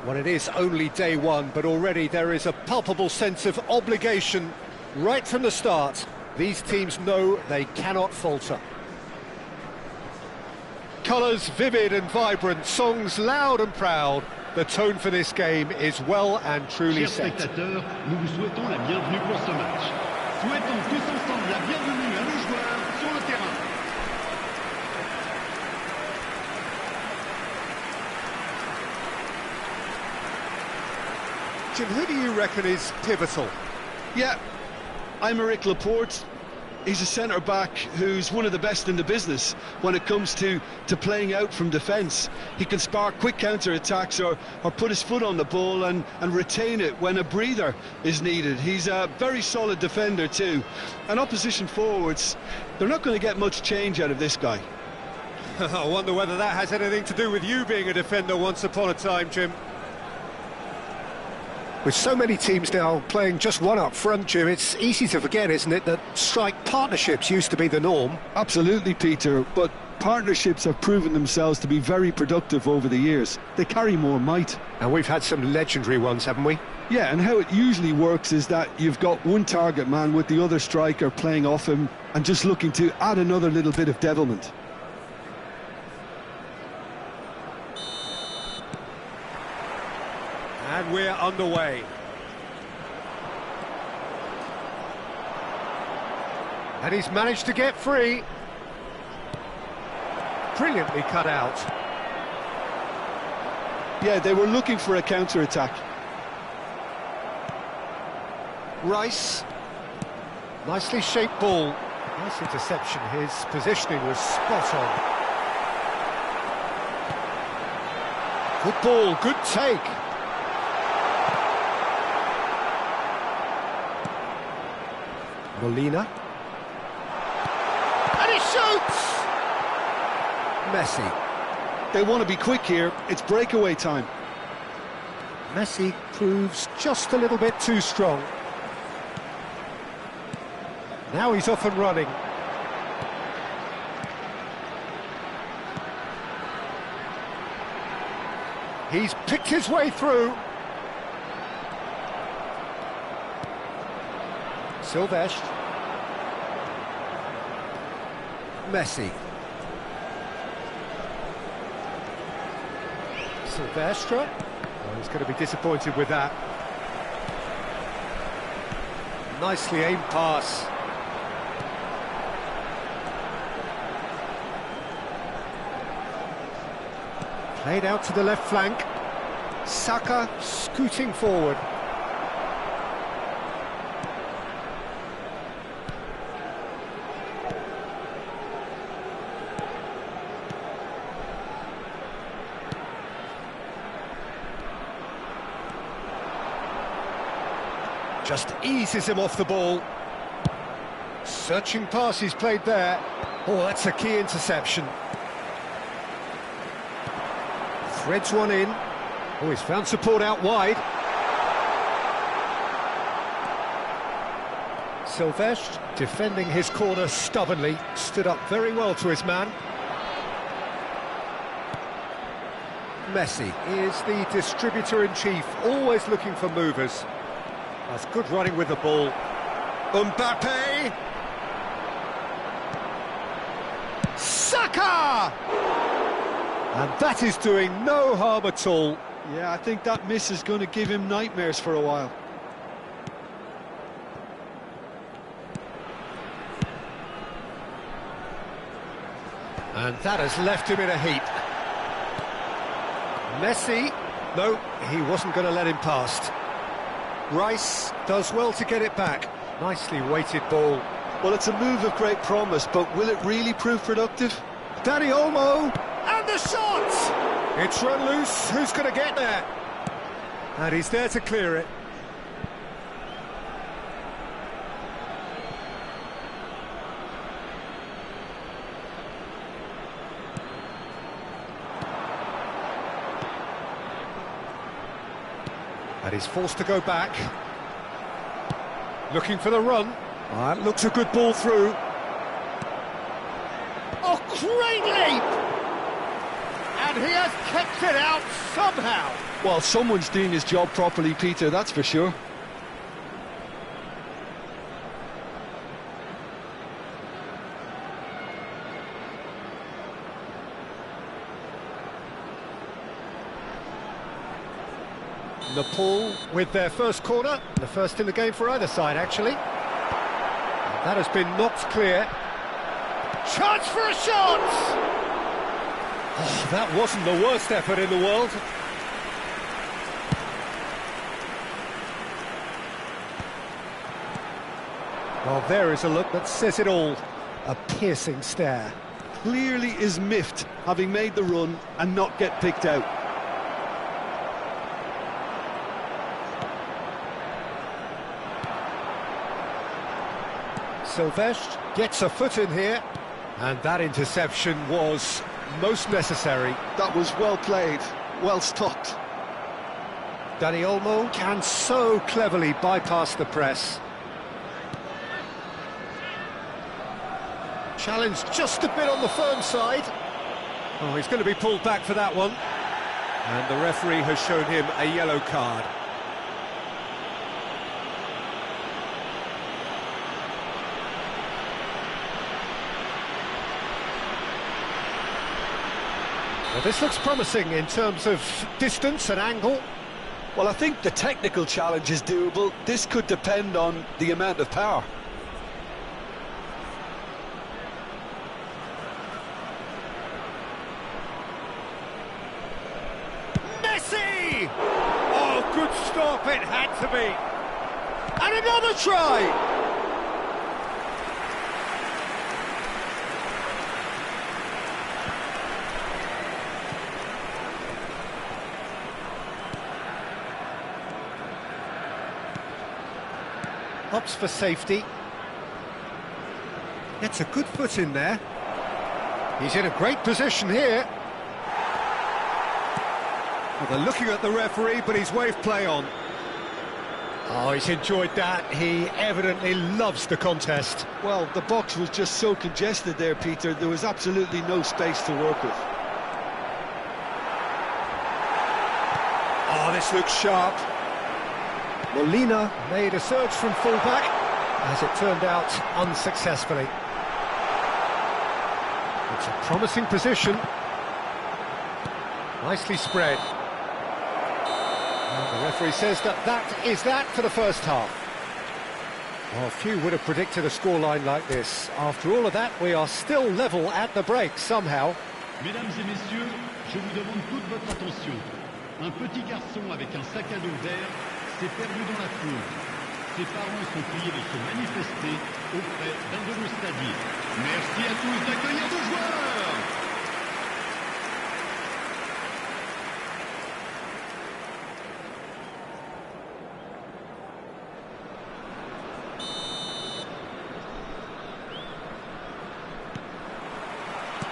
Well, it is only day one, but already there is a palpable sense of obligation right from the start. These teams know they cannot falter. Colours vivid and vibrant, songs loud and proud. The tone for this game is well and truly Chers set. spectateurs, nous vous souhaitons la bienvenue pour ce match. Souhaitons tous ensemble la bienvenue à nos joueurs sur le terrain. Jim, who do you reckon is pivotal? Yeah, I'm Eric Laporte. He's a centre-back who's one of the best in the business when it comes to playing out from defence. He can spark quick counter-attacks or put his foot on the ball and retain it when a breather is needed. He's a very solid defender too. And opposition forwards, they're not going to get much change out of this guy. I wonder whether that has anything to do with you being a defender once upon a time, Jim. With so many teams now playing just one up front, Jim, it's easy to forget, isn't it, that strike partnerships used to be the norm? Absolutely, Peter, but partnerships have proven themselves to be very productive over the years. They carry more might. And we've had some legendary ones, haven't we? Yeah, and how it usually works is that you've got one target man with the other striker playing off him and just looking to add another little bit of devilment. And we're underway. And he's managed to get free. Brilliantly cut out. Yeah, they were looking for a counter-attack. Rice. Nicely shaped ball. Nice interception. His positioning was spot on. Good ball, good take. Molina. And he shoots! Messi. They want to be quick here. It's breakaway time. Messi proves just a little bit too strong. Now he's off and running. He's picked his way through. Silvestre. Messi. Silvestre. Oh, he's going to be disappointed with that. Nicely aimed pass. Played out to the left flank. Saka scooting forward. Just eases him off the ball. Searching pass he's played there. Oh, that's a key interception. Threads one in. Oh, he's found support out wide. Silvestre defending his corner stubbornly. Stood up very well to his man. Messi is the distributor-in-chief, always looking for movers. That's good running with the ball. Mbappe! Saka! And that is doing no harm at all. Yeah, I think that miss is going to give him nightmares for a while. And that has left him in a heap. Messi, no, he wasn't going to let him past. Rice does well to get it back. Nicely weighted ball. Well, it's a move of great promise, but will it really prove productive? Danny Olmo, and the shot! It's run loose, who's going to get there? And he's there to clear it. And he's forced to go back. Looking for the run. That looks a good ball through. Oh, great leap! And he has kept it out somehow. Well, someone's doing his job properly, Peter, that's for sure. Nepal with their first corner, the first in the game for either side, actually. And that has been knocked clear. Chance for a shot! Oh, that wasn't the worst effort in the world. Well, there is a look that says it all. A piercing stare. Clearly is miffed, having made the run and not get picked out. Silvestre gets a foot in here, and that interception was most necessary. That was well played, well stopped. Dani Olmo can so cleverly bypass the press. Challenge just a bit on the firm side. Oh, he's going to be pulled back for that one. And the referee has shown him a yellow card. Well, this looks promising in terms of distance and angle. Well, I think the technical challenge is doable. This could depend on the amount of power. Messi! Oh, good stop, it had to be. And another try! Opts for safety. Gets a good foot in there. He's in a great position here. Well, they're looking at the referee, but he's waved play on. Oh, he's enjoyed that. He evidently loves the contest. Well, the box was just so congested there, Peter. There was absolutely no space to work with. Oh, this looks sharp. Molina made a surge from fullback, as it turned out unsuccessfully. It's a promising position. Nicely spread. And the referee says that is that for the first half. Well, few would have predicted a scoreline like this. After all of that, we are still level at the break somehow. Mesdames et messieurs, je vous demande toute votre attention. Un petit garçon avec un sac à dos vert s'est perdu dans la foule. Ses parents sont priés de se manifester auprès d'un de nos stadiers. Merci à tous d'accueillir nos joueurs.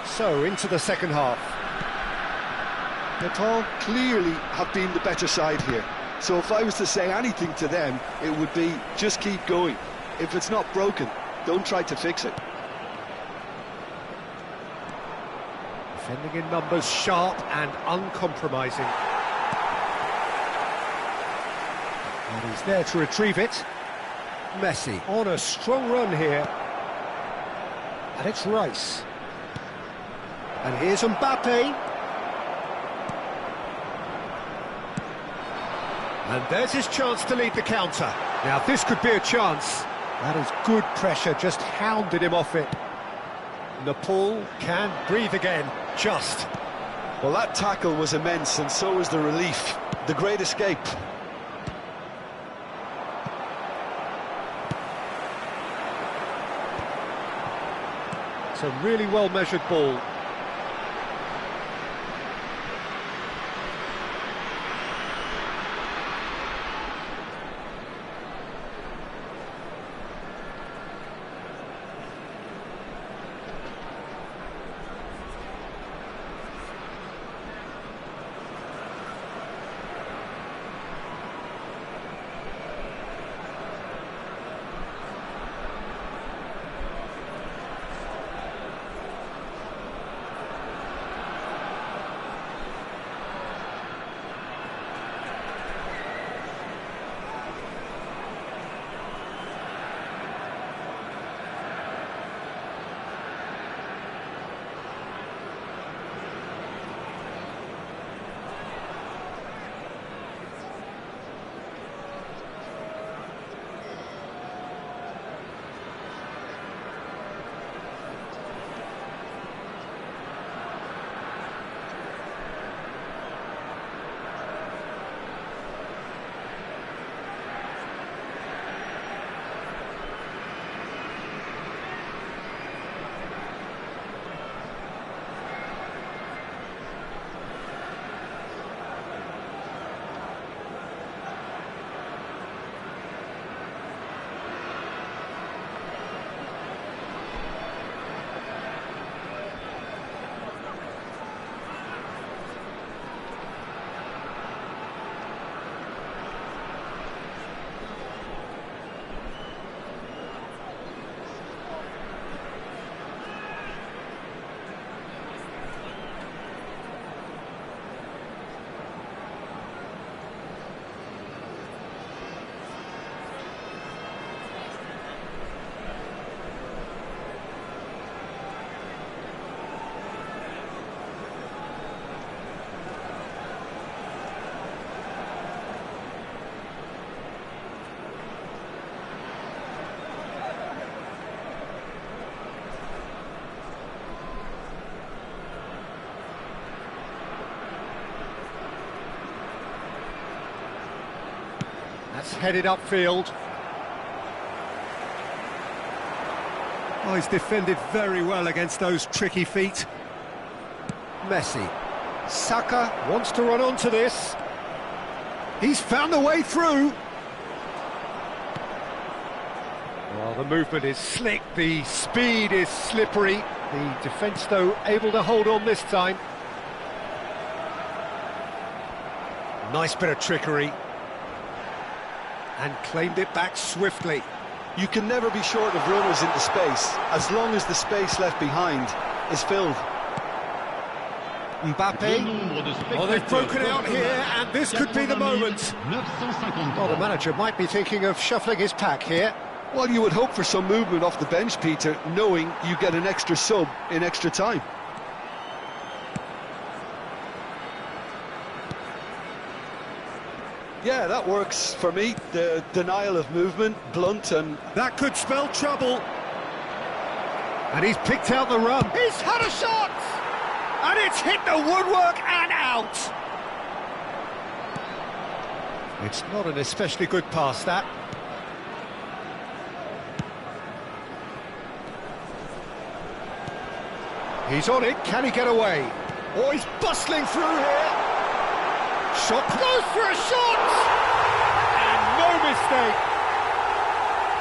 So, into the second half. Nepal clearly have been the better side here. So if I was to say anything to them, it would be just keep going. If it's not broken, don't try to fix it. Defending in numbers, sharp and uncompromising. And he's there to retrieve it. Messi on a strong run here. And it's Rice. And here's Mbappe. And there's his chance to lead the counter. Now this could be a chance. That is good pressure, just hounded him off it. Nepal can breathe again, just. Well, that tackle was immense, and so was the relief. The great escape. It's a really well-measured ball. headed upfield. Oh, he's defended very well against those tricky feet. Messi. Saka wants to run onto this. He's found a way through. Well, the movement is slick, the speed is slippery. The defence, though, able to hold on this time. Nice bit of trickery. And claimed it back swiftly. You can never be short of runners into space, as long as the space left behind is filled. Mbappe. Oh, they've broken out here, and this could be the moment. Well, the manager might be thinking of shuffling his pack here. Well, you would hope for some movement off the bench, Peter, knowing you get an extra sub in extra time. Yeah, that works for me. The denial of movement, blunt, and... That could spell trouble. And he's picked out the run. He's had a shot! And it's hit the woodwork and out. It's not an especially good pass, that. He's on it, can he get away? Oh, he's bustling through here. Shot goes for a shot! And no mistake.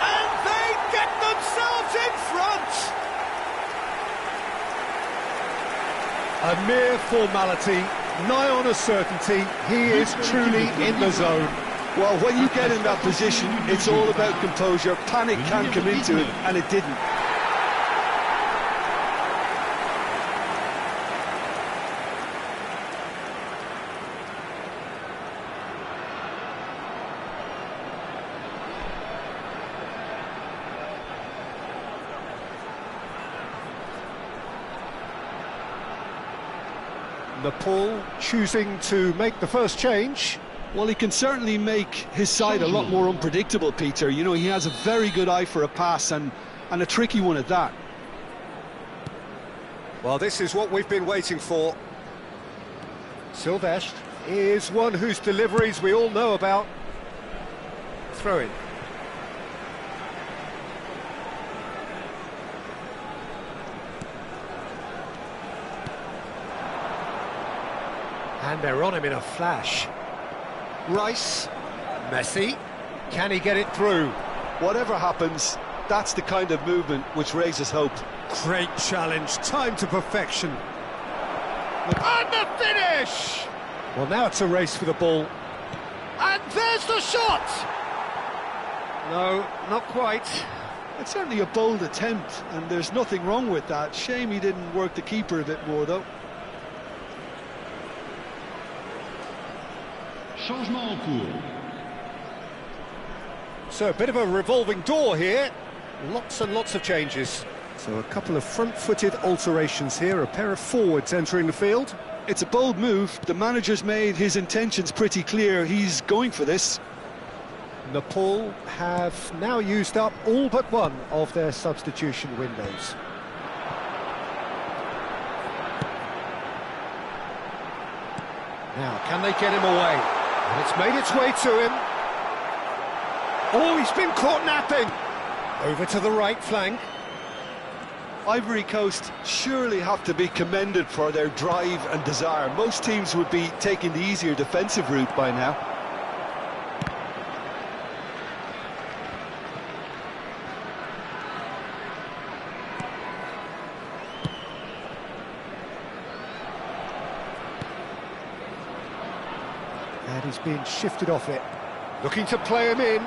And they get themselves in front. A mere formality, nigh on a certainty. He is truly in the zone. Well, when you get in that position, it's all about composure. Panic can come into it, and it didn't. Nepal choosing to make the first change. Well, he can certainly make his side a lot more unpredictable, Peter. You know, he has a very good eye for a pass, and a tricky one at that. Well, this is what we've been waiting for. Silvestre is one whose deliveries we all know about. Throw in. And they're on him in a flash. Rice, Messi, can he get it through? Whatever happens, that's the kind of movement which raises hope. Great challenge, time to perfection. And the finish! Well, now it's a race for the ball. And there's the shot! No, not quite. It's certainly a bold attempt, and there's nothing wrong with that. Shame he didn't work the keeper a bit more, though. Changement en cours. So a bit of a revolving door here. Lots and lots of changes. So a couple of front-footed alterations here, a pair of forwards entering the field. It's a bold move. The manager's made his intentions pretty clear. He's going for this. Nepal have now used up all but one of their substitution windows. Now, can they get him away? And it's made its way to him. Oh, he's been caught napping. Over to the right flank. Ivory Coast surely have to be commended for their drive and desire. Most teams would be taking the easier defensive route by now. And he's being shifted off it. Looking to play him in.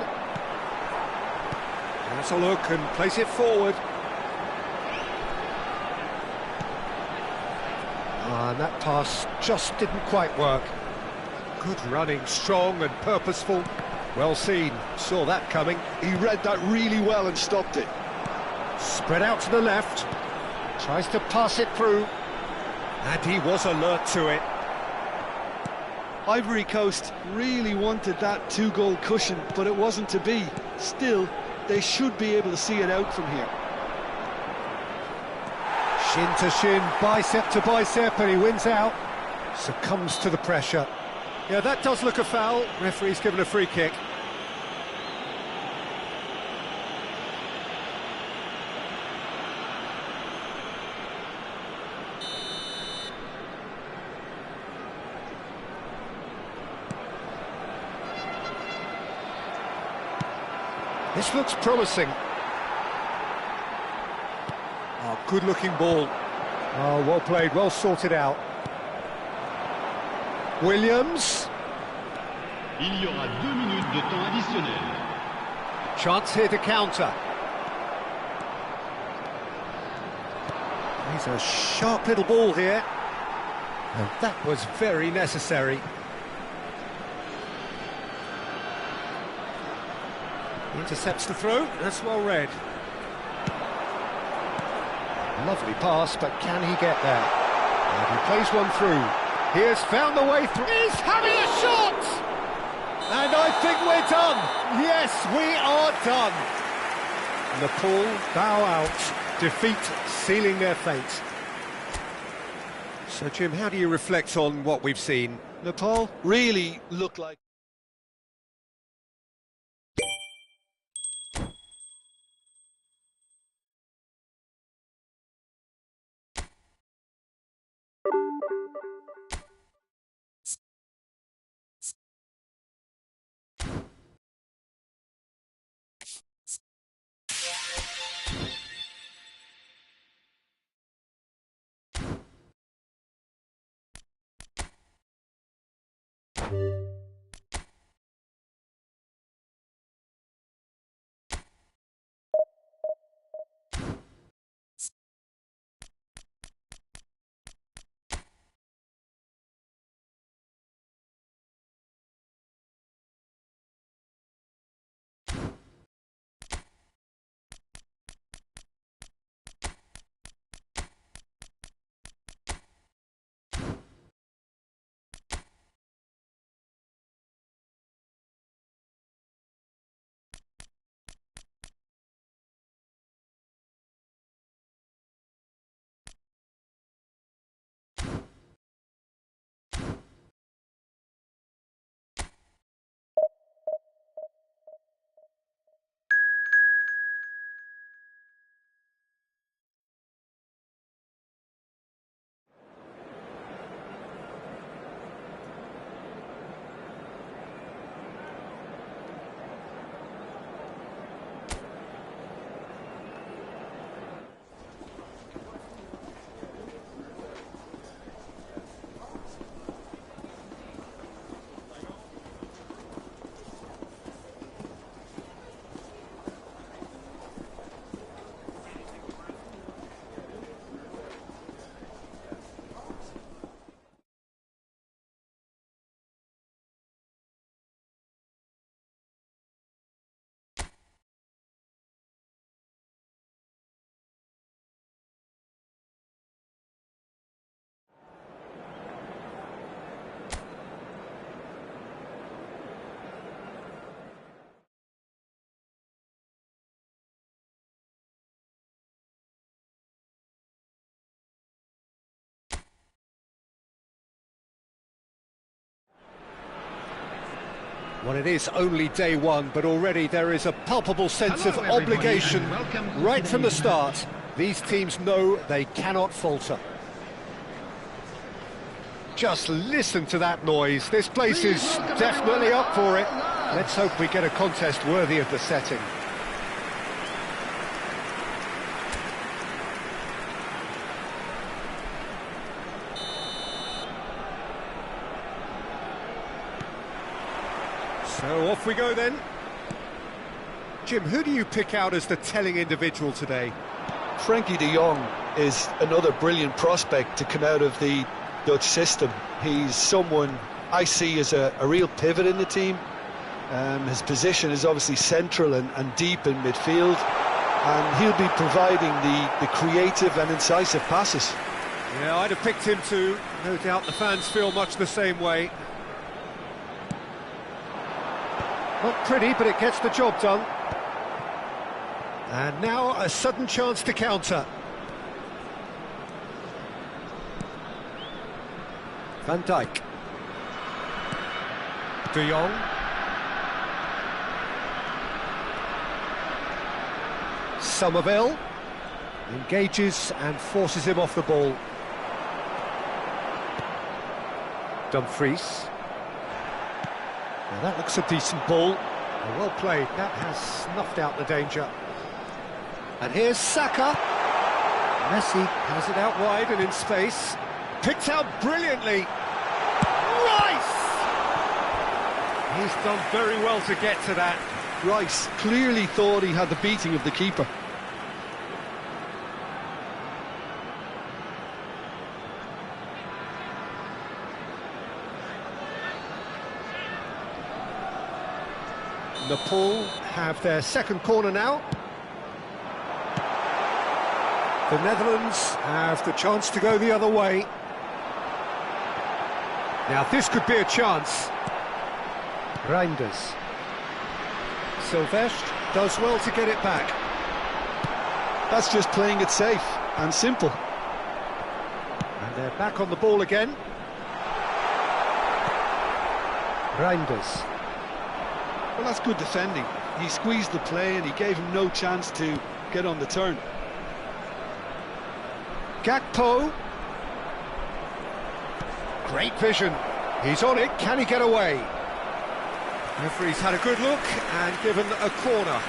That's a look and place it forward. And that pass just didn't quite work. Good running, strong and purposeful. Well seen, saw that coming. He read that really well and stopped it. Spread out to the left. Tries to pass it through. And he was alert to it. Ivory Coast really wanted that two-goal cushion, but it wasn't to be. Still, they should be able to see it out from here. Shin to shin, bicep to bicep, and he wins out. Succumbs to the pressure. Yeah, that does look a foul. Referee's given a free kick. This looks promising. Oh, good-looking ball. Oh, well played, well sorted out. Williams. Il y aura 2 minutes de temps additionnel. Chance here to counter. He's a sharp little ball here. And that was very necessary. Intercepts the throw, that's well read. Lovely pass, but can he get there? And he plays one through. He has found the way through. He's having a shot! And I think we're done. Yes, we are done. Nepal bow out. Defeat sealing their fate. So, Jim, how do you reflect on what we've seen? Nepal really looked like... Well, it is only day one, but already there is a palpable sense of obligation right from the start. These teams know they cannot falter. Just listen to that noise. This place is definitely up for it. Let's hope we get a contest worthy of the setting. So off we go then. Jim, who do you pick out as the telling individual today? Frankie de Jong is another brilliant prospect to come out of the Dutch system. He's someone I see as a real pivot in the team. His position is obviously central and deep in midfield, and he'll be providing the creative and incisive passes. Yeah, I'd have picked him too. No doubt the fans feel much the same way. Not pretty, but it gets the job done. And now a sudden chance to counter. Van Dijk. De Jong. Somerville engages and forces him off the ball. Dumfries. Now that looks a decent ball. Well played, that has snuffed out the danger. And here's Saka. Messi has it out wide and in space. Picked out brilliantly. Rice! He's done very well to get to that. Rice clearly thought he had the beating of the keeper. Nepal have their second corner now. The Netherlands have the chance to go the other way. Now this could be a chance. Reinders. Silvestre does well to get it back. That's just playing it safe and simple. And they're back on the ball again. Reinders. Well, that's good defending. He squeezed the play and he gave him no chance to get on the turn. Gakpo. Great vision. He's on it. Can he get away? Referee's had a good look and given a corner.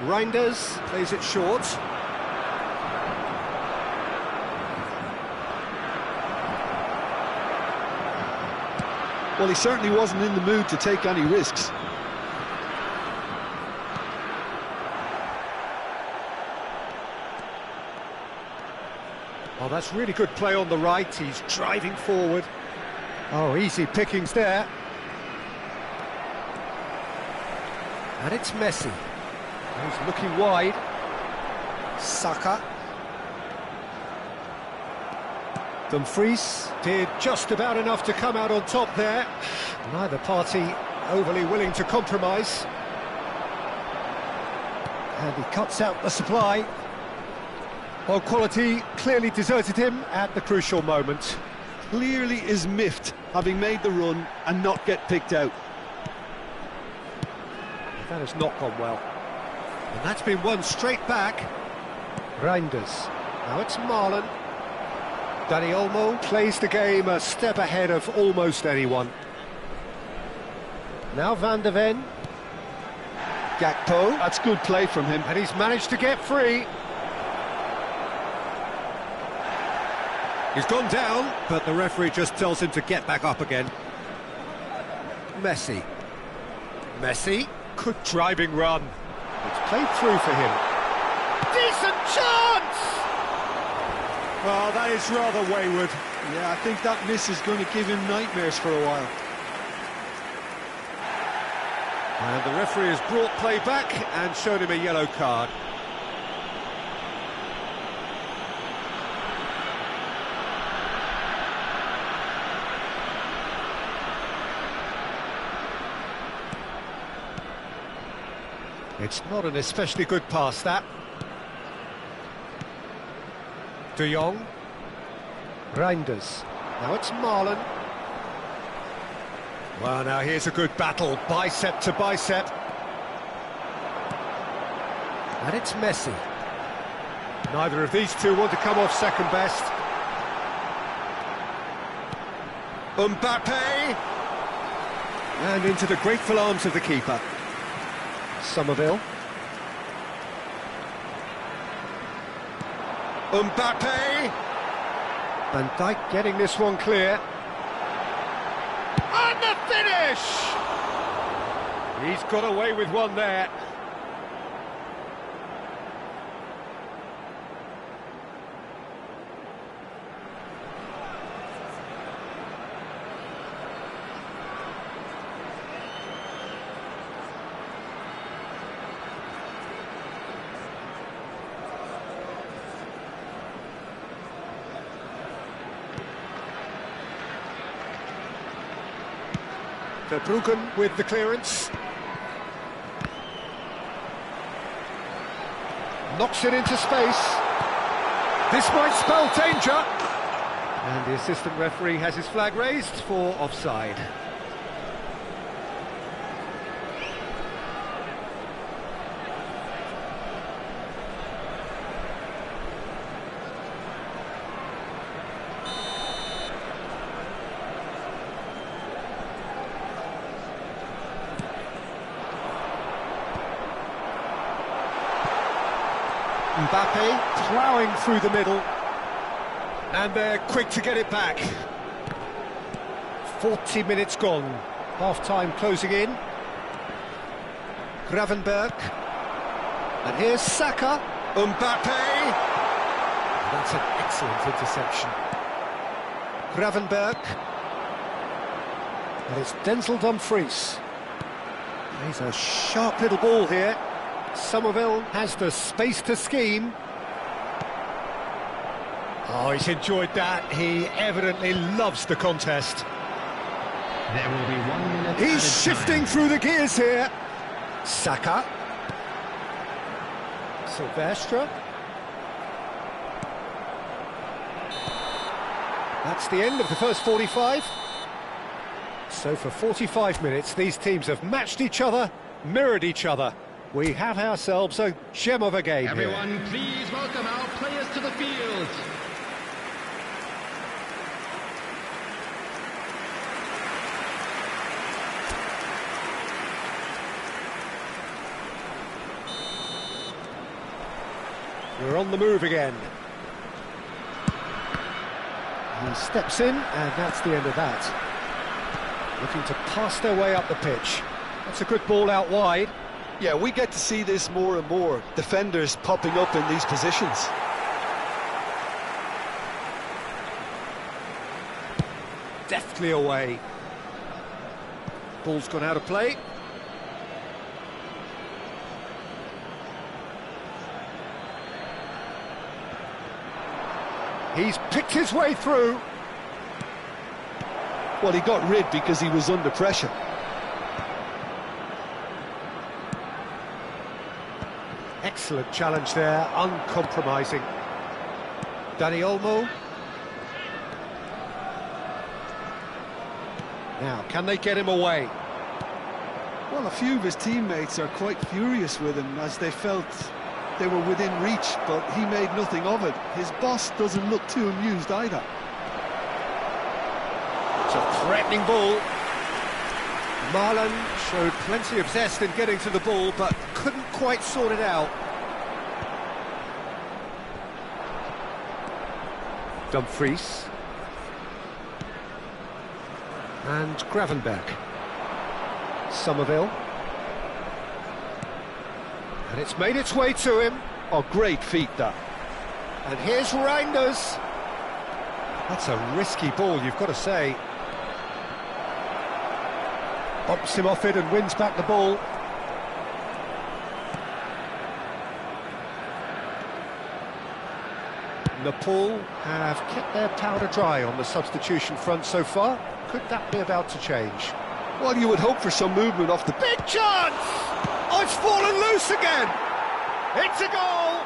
Reinders plays it short. Well, he certainly wasn't in the mood to take any risks. Oh, that's really good play on the right. He's driving forward. Oh, easy pickings there. And it's Messi. He's looking wide. Saka. Dumfries did just about enough to come out on top there. Neither party overly willing to compromise. And he cuts out the supply. Well, quality clearly deserted him at the crucial moment. Clearly is miffed, having made the run and not get picked out. That has not gone well. And that's been won straight back. Reinders. Now it's Marlon. Dani Olmo plays the game a step ahead of almost anyone. Now Van de Ven. Gakpo. That's good play from him. And he's managed to get free. He's gone down, but the referee just tells him to get back up again. Messi. Messi. Good driving run. It's played through for him. Decent chance! Well, that is rather wayward. Yeah, I think that miss is going to give him nightmares for a while. And the referee has brought play back and showed him a yellow card. It's not an especially good pass, that. De Jong. Reinders. Now it's Marlon. Well, now here's a good battle, bicep to bicep. And it's Messi. Neither of these two want to come off second best. Mbappe! And into the grateful arms of the keeper. Somerville. Mbappe! Van Dijk getting this one clear. And the finish! He's got away with one there. Verbruggen with the clearance. Knocks it into space. This might spell danger. And the assistant referee has his flag raised for offside. Mbappe ploughing through the middle. And they're quick to get it back. 40 minutes gone. Half-time closing in. Gravenberch. And here's Saka. Mbappe. That's an excellent interception. Gravenberch. And it's Denzel Dumfries. He's a sharp little ball here. Somerville has the space to scheme. Oh, he's enjoyed that. He evidently loves the contest. There will be 1 minute. He's shifting through the gears here. Saka. Silvestre. That's the end of the first 45. So for 45 minutes, these teams have matched each other, mirrored each other. We have ourselves a gem of a game. Everyone, here. please welcome our players to the field. We're on the move again. He steps in, and that's the end of that. Looking to pass their way up the pitch. That's a good ball out wide. Yeah, we get to see this more and more. Defenders popping up in these positions. Deftly away. Ball's gone out of play. He's picked his way through. Well, he got rid because he was under pressure. Excellent challenge there, uncompromising. Dani Olmo. Now, can they get him away? Well, a few of his teammates are quite furious with him as they felt they were within reach, but he made nothing of it. His boss doesn't look too amused either. It's a threatening ball. Marlon showed plenty of zest in getting to the ball, but couldn't quite sort it out. Dumfries. And Gravenberch. Somerville. And it's made its way to him. Oh, great feat, that. And here's Reinders. That's a risky ball, you've got to say. Bumps him off it and wins back the ball. Nepal have kept their powder dry on the substitution front so far. Could that be about to change? Well, you would hope for some movement off the... Big chance! Oh, it's fallen loose again! It's a goal!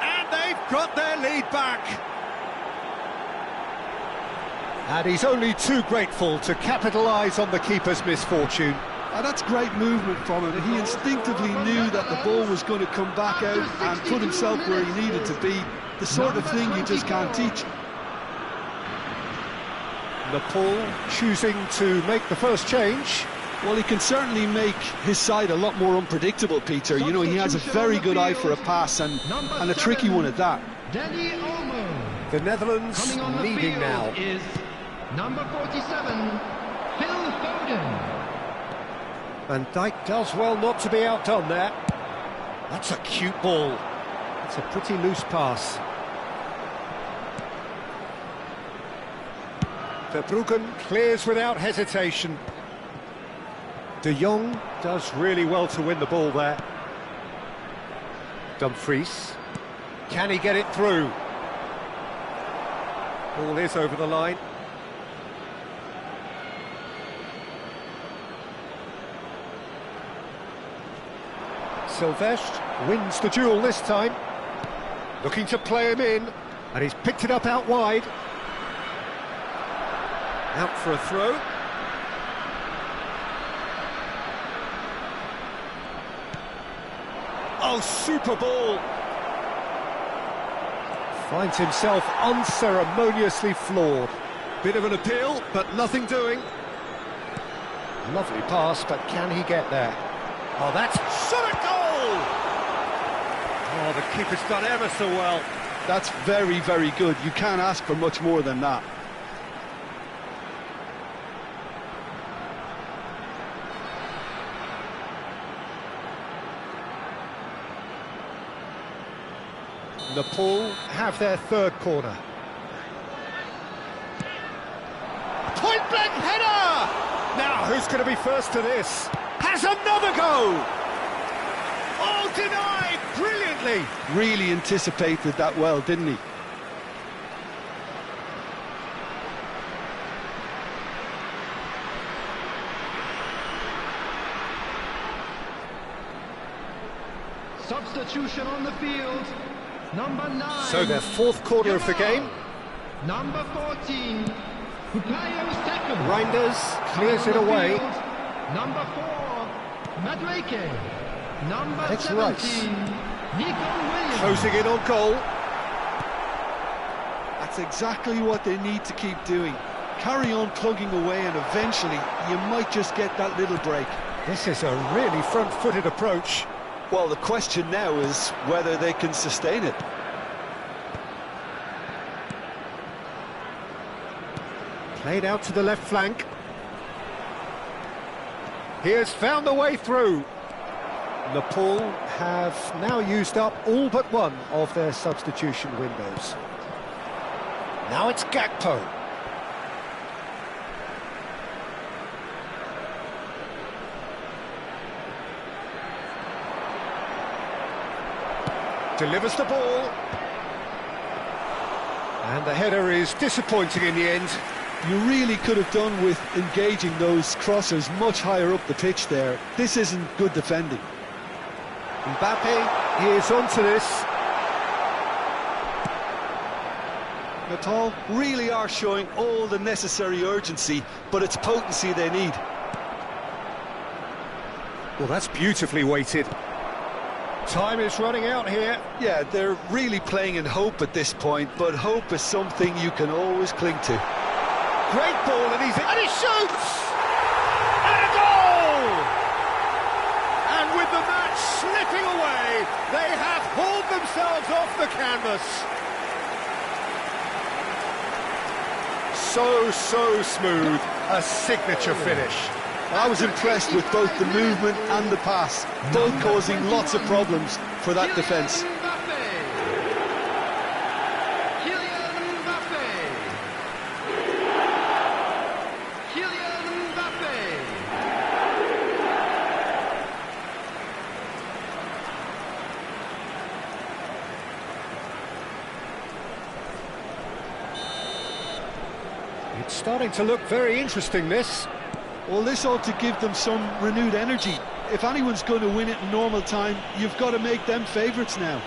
And they've got their lead back. And he's only too grateful to capitalise on the keeper's misfortune. That's great movement from him. He instinctively knew that the ball was going to come back out and put himself where he needed to be. The sort of thing you just can't teach. Nepal choosing to make the first change. Well, he can certainly make his side a lot more unpredictable, Peter. You know, he has a very good eye for a pass and a tricky one at that. The Netherlands leading now. Is number 47, Phil Foden. And Dijk does well not to be outdone there. That's a cute ball. It's a pretty loose pass. Verbruggen clears without hesitation. De Jong does really well to win the ball there. Dumfries. Can he get it through? Ball is over the line. Silvestre wins the duel this time. Looking to play him in. And he's picked it up out wide. Out for a throw. Oh, super ball. Finds himself unceremoniously floored. Bit of an appeal, but nothing doing. Lovely pass, but can he get there? Oh, that's shot at goal! Oh, Oh, the keeper's done ever so well. That's very, very good. You can't ask for much more than that. Nepal have their third corner. Point-blank header! Now, who's going to be first to this? Has another go! Oh, denied brilliantly! Really anticipated that well, didn't he? Substitution on the field. Number 9. So their fourth quarter of the game. Number 14. Bukayo second. Reinders clears it away. Number 4. Madueke. Number It's 17. Rice. Nico Williams. Closing in on goal. That's exactly what they need to keep doing. Carry on plugging away and eventually you might just get that little break. This is a really front-footed approach. Well, the question now is whether they can sustain it. Played out to the left flank. He has found the way through. Nepal have now used up all but one of their substitution windows. Now it's Gakpo. Delivers the ball. And the header is disappointing in the end. You really could have done with engaging those crossers much higher up the pitch there. This isn't good defending. Mbappe is onto this. Nepal really are showing all the necessary urgency, but it's potency they need. Well, that's beautifully weighted. Time is running out here. Yeah, they're really playing in hope at this point, but hope is something you can always cling to. Great ball, and he shoots! And a goal! And with the match slipping away, they have hauled themselves off the canvas. So smooth, a signature finish. I was impressed with both the movement and the pass, both causing lots of problems for that defence. It's starting to look very interesting, this. Well, this ought to give them some renewed energy. If anyone's going to win it in normal time, you've got to make them favourites now.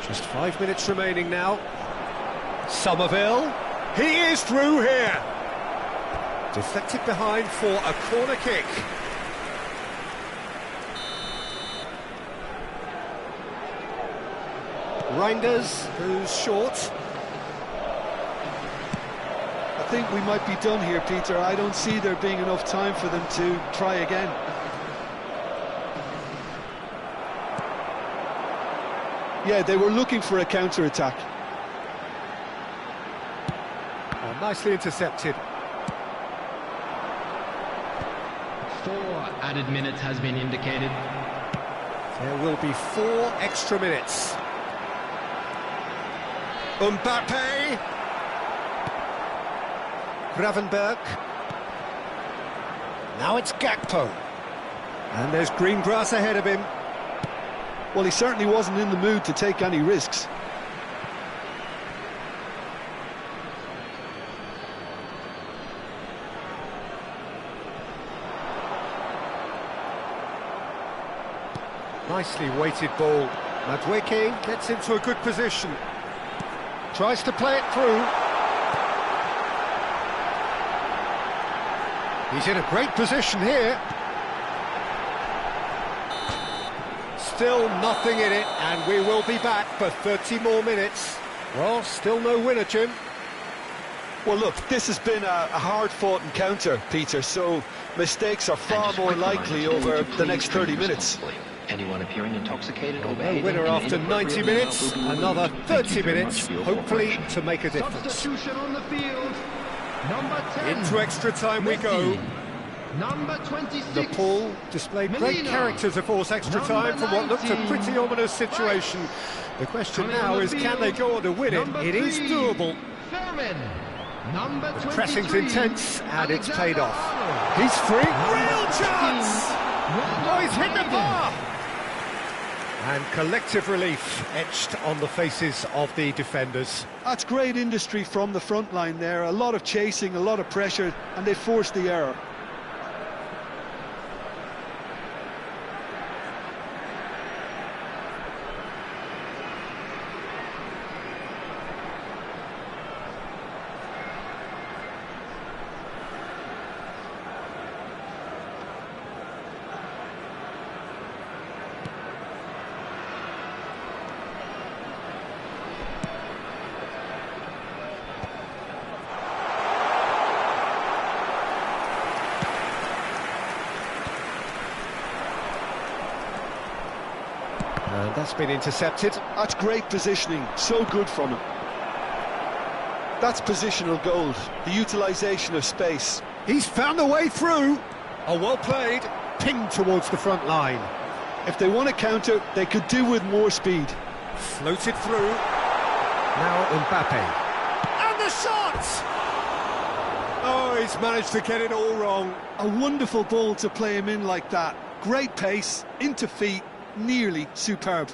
Just 5 minutes remaining now. Somerville, he is through here. Deflected behind for a corner kick. Reinders, who's short. I think we might be done here, Peter. I don't see there being enough time for them to try again. Yeah, they were looking for a counter-attack. Oh, nicely intercepted. 4 added minutes has been indicated. There will be 4 extra minutes. Mbappe. Gravenberg. Now it's Gakpo. And there's green grass ahead of him. Well, he certainly wasn't in the mood to take any risks. Nicely weighted ball. Madueke gets into a good position. Tries to play it through. He's in a great position here. Still nothing in it, and we will be back for 30 more minutes. Well, still no winner, Jim. Well, look, this has been a hard-fought encounter, Peter, so mistakes are far more likely over the next 30 minutes. Anyone appearing intoxicated or No behaving winner after 90 minutes, another 30 minutes, hopefully to make a difference. Substitution on the field. Number 10. Into extra time we go. Number 26. Nepal displayed great Melina. character to force extra Number time from what looked a 19. pretty ominous situation. The question Coming now on the is, can they field. go on to win it? Number It is 3. doable. Fermin. Number 23. Pressing's intense, and it's paid off. Alexander-Arnold. He's free. Real 15. chance! Oh, he's hit the Rodriguez. bar! And collective relief etched on the faces of the defenders. That's great industry from the front line there. A lot of chasing, a lot of pressure, and they forced the error. And that's been intercepted. That's great positioning, so good from him. That's positional gold, the utilisation of space. He's found a way through. Oh, well played. Pinged towards the front line. If they want to counter, they could do with more speed. Floated through. Now Mbappe. And the shot! Oh, he's managed to get it all wrong. A wonderful ball to play him in like that. Great pace, into feet, nearly superb.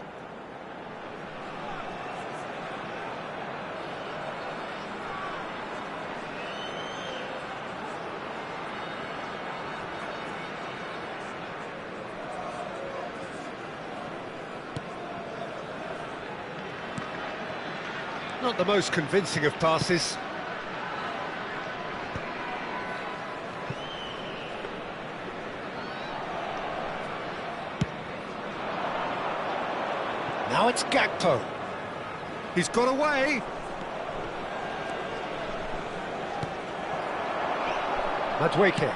Not the most convincing of passes. Now it's Gakpo. He's got away. Madueke.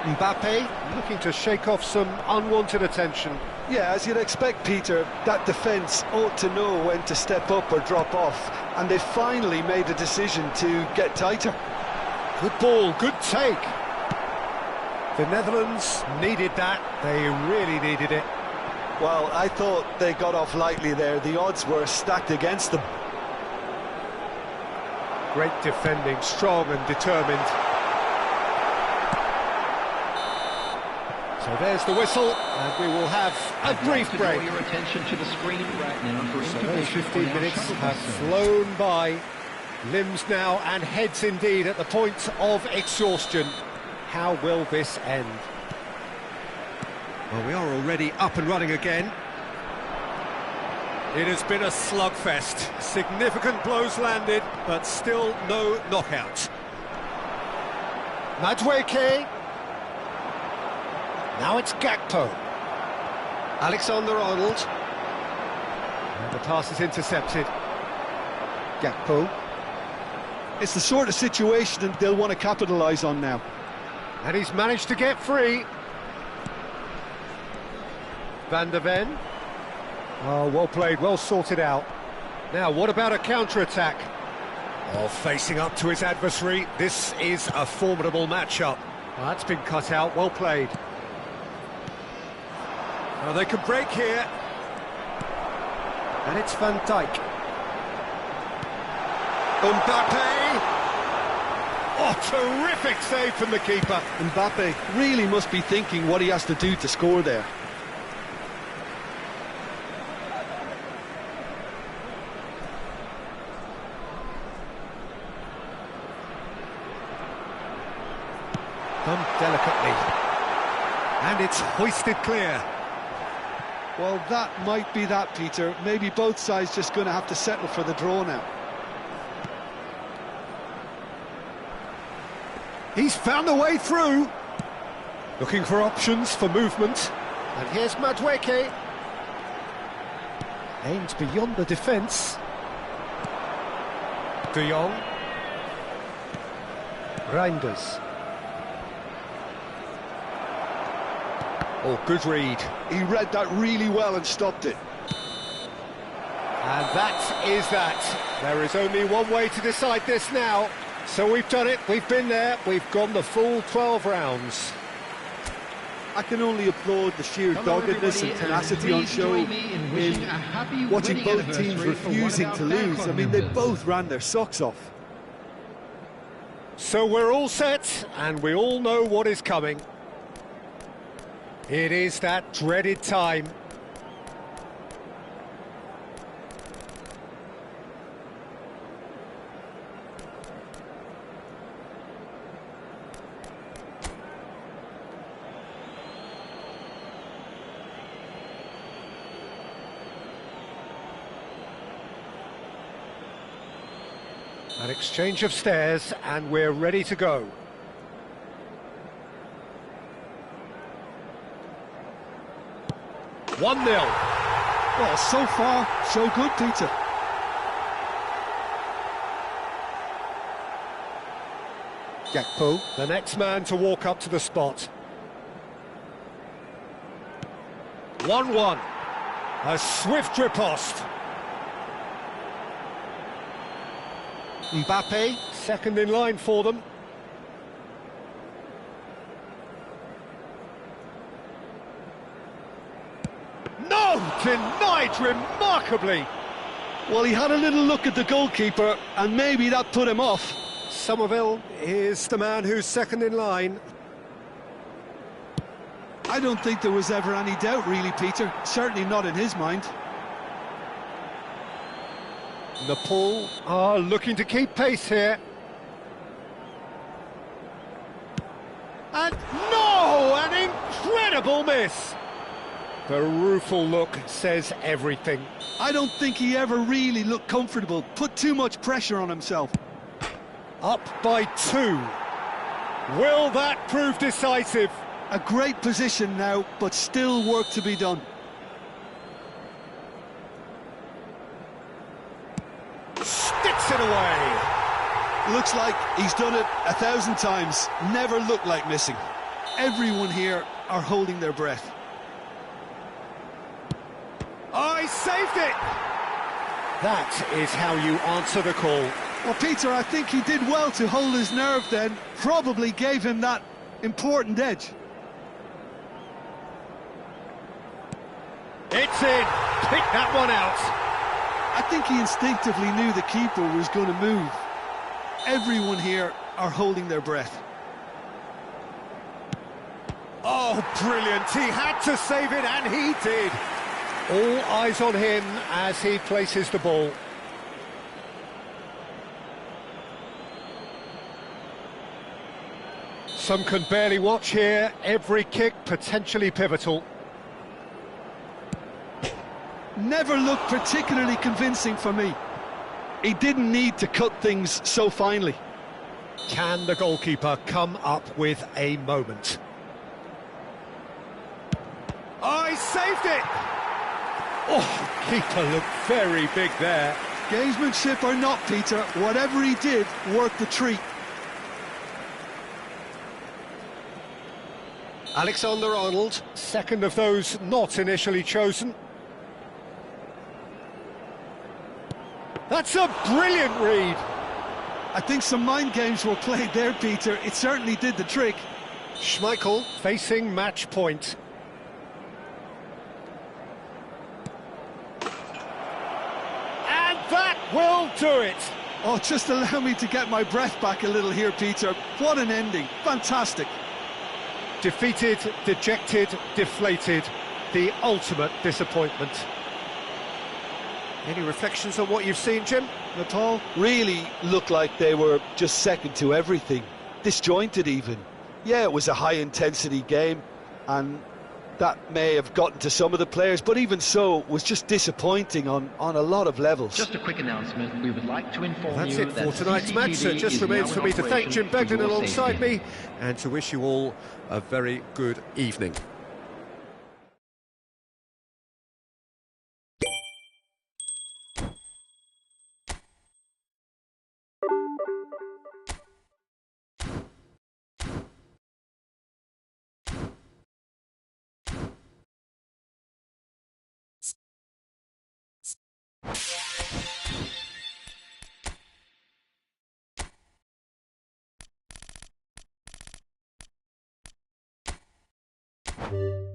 Mbappe looking to shake off some unwanted attention. Yeah, as you'd expect, Peter, that defence ought to know when to step up or drop off, and they finally made a decision to get tighter. Good ball, good take. The Netherlands needed that. They really needed it. Well, I thought they got off lightly there. The odds were stacked against them. Great defending, strong and determined. So there's the whistle, and we will have a brief To break. draw your attention to the screen right now for So those information 15 on our minutes shuttle have bus flown by. Limbs now and heads indeed at the point of exhaustion. How will this end? Well, we are already up and running again. It has been a slugfest. Significant blows landed, but still no knockout. Madueke. Now it's Gakpo. Alexander-Arnold. And the pass is intercepted. Gakpo. It's the sort of situation that they'll want to capitalise on now. And he's managed to get free. Van der Ven. Oh, well played, well sorted out. Now, what about a counter-attack? Oh, facing up to his adversary, this is a formidable matchup. Well, that's been cut out, well played. Oh, they can break here. And it's Van Dijk. Mbappe! Oh, terrific save from the keeper. Mbappe really must be thinking what he has to do to score there. Bumped delicately. And it's hoisted clear. Well, that might be that, Peter. Maybe both sides just going to have to settle for the draw now. He's found a way through. Looking for options for movement. And here's Madueke. Aimed beyond the defence. De Jong. Reinders. Oh, good read. He read that really well and stopped it. And that is that. There is only one way to decide this now. So we've done it, we've been there, we've gone the full 12 rounds. I can only applaud the sheer doggedness and tenacity on show in watching both teams refusing to lose. I mean, they both ran their socks off. So we're all set, and we all know what is coming. It is that dreaded time. An exchange of stares, and we're ready to go. One 0. Well, so far, so good, Peter. Gakpo, the next man to walk up to the spot. 1-1. A swift riposte. Mbappe, second in line for them. No! Denied remarkably! Well, he had a little look at the goalkeeper, and maybe that put him off. Somerville is the man who's second in line. I don't think there was ever any doubt, really, Peter. Certainly not in his mind. Nepal are looking to keep pace here. And no! An incredible miss! The rueful look says everything. I don't think he ever really looked comfortable, put too much pressure on himself. Up by 2. Will that prove decisive? A great position now, but still work to be done. Sticks it away. Looks like he's done it 1,000 times. Never looked like missing. Everyone here are holding their breath. Oh, he saved it! That is how you answer the call. Well, Peter, I think he did well to hold his nerve then. Probably gave him that important edge. It's in. Pick that one out. I think he instinctively knew the keeper was going to move. Everyone here are holding their breath. Oh, brilliant. He had to save it, and he did. All eyes on him as he places the ball. Some can barely watch here. Every kick potentially pivotal. Never looked particularly convincing for me. He didn't need to cut things so finely. Can the goalkeeper come up with a moment? Oh, he saved it! Oh, keeper looked very big there. Gamesmanship or not, Peter, whatever he did worked the treat. Alexander-Arnold, second of those not initially chosen. That's a brilliant read. I think some mind games were played there, Peter. It certainly did the trick. Schmeichel facing match point. And that will do it. Oh, just allow me to get my breath back a little here, Peter. What an ending. Fantastic. Defeated, dejected, deflated. The ultimate disappointment. Any reflections on what you've seen, Jim? Nepal really looked like they were just second to everything. Disjointed even. Yeah, it was a high-intensity game, and that may have gotten to some of the players, but even so, it was just disappointing on a lot of levels. Just a quick announcement. We would like to inform That's you it that for tonight's match. So it just remains for me to thank Jim Begden alongside me and to wish you all a very good evening. you